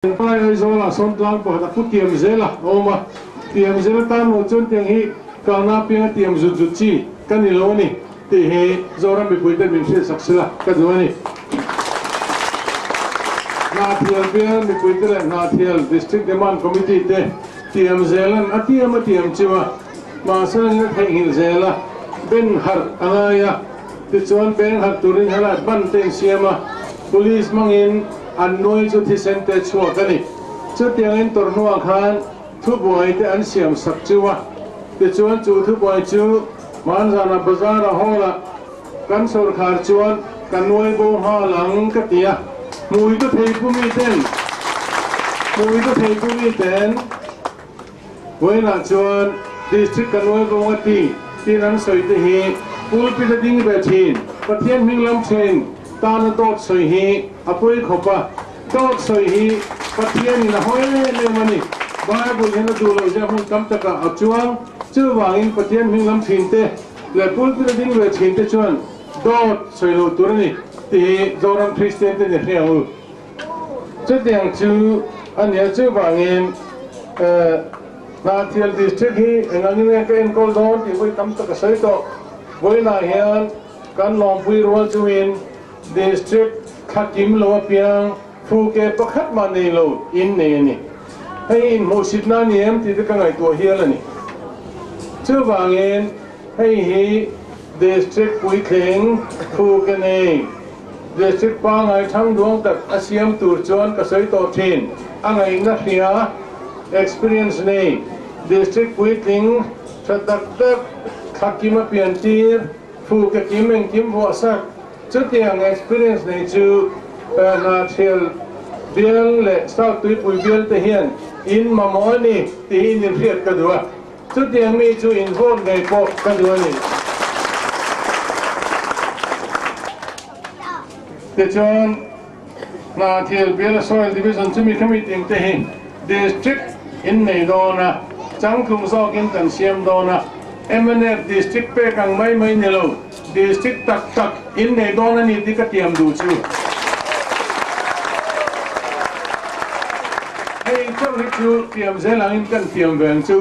Pai ơi zo là son tlang po ta pu tiam zela oma tiam zela tan mo chon tiang hi ka na pinga tiam zu zu chi kan ni lo ni ti he zoram bi pui ta min se saksila ka zo ni Hnahthial bial mi pui ta Hnahthial District Demand Committee te tiam zelan atiam chiwa ma san na thai hil zela ben har angaya ti chuan ben har turin hala ban ten siama police mangin an noi chu thi sente chhuah ka ni chu tiangin tornuwa khan thu buai te an siam sak chuwa ti chuan chu thu buai chu man zana bazar a hola kan sor khar chuan kan noi bo ha lang ka tia mui to thei pu mi ten voina chuan district kan noi bo ngati tin an soi te hi pul pi da ding be thin pathian minglam chen tan dot soi hi apoi khopa dot soi hi pathian na hoi le mani bible hena du lo ja hun kam taka achuang chu wangin pathian minglam thin te le pul pi ding le thin te chuan dot soi lo turani ti zoram christian te ne hrang chu tiang chu ania chu wangin Hnahthial district hi engangin ka en kol don ti voi kam taka soi to voi na hian kan long pui rual chuin district khakim lo piang phu ke pakhat ma nei lo in ne ni hei in mo sitna niam ti ka ngaihtuah hial ani chu wangin hei hi district pui thleng phu ke nei district pa ngai thang duang tak asiam tur chuan ka soi to thin angai na hria experience nei district pui tling thatak tak khakim a pian tir phu ke kimeng kim bo sak chu tiang experience nei chu Hnahthial bial le south tui pui bial te hian in mamoni ti in riat ka duwa chu tiang mi chu involve nei po ka duwa ni te chuan Hnahthial bial soil division chu mi committee te hi district in nei dona changklung sok in kan siam dona MNF district pe kang mai nelo district tak in nei dona ni ti ka tiam du chu hey chong hi chu tiam zelang in kan tiam veng chu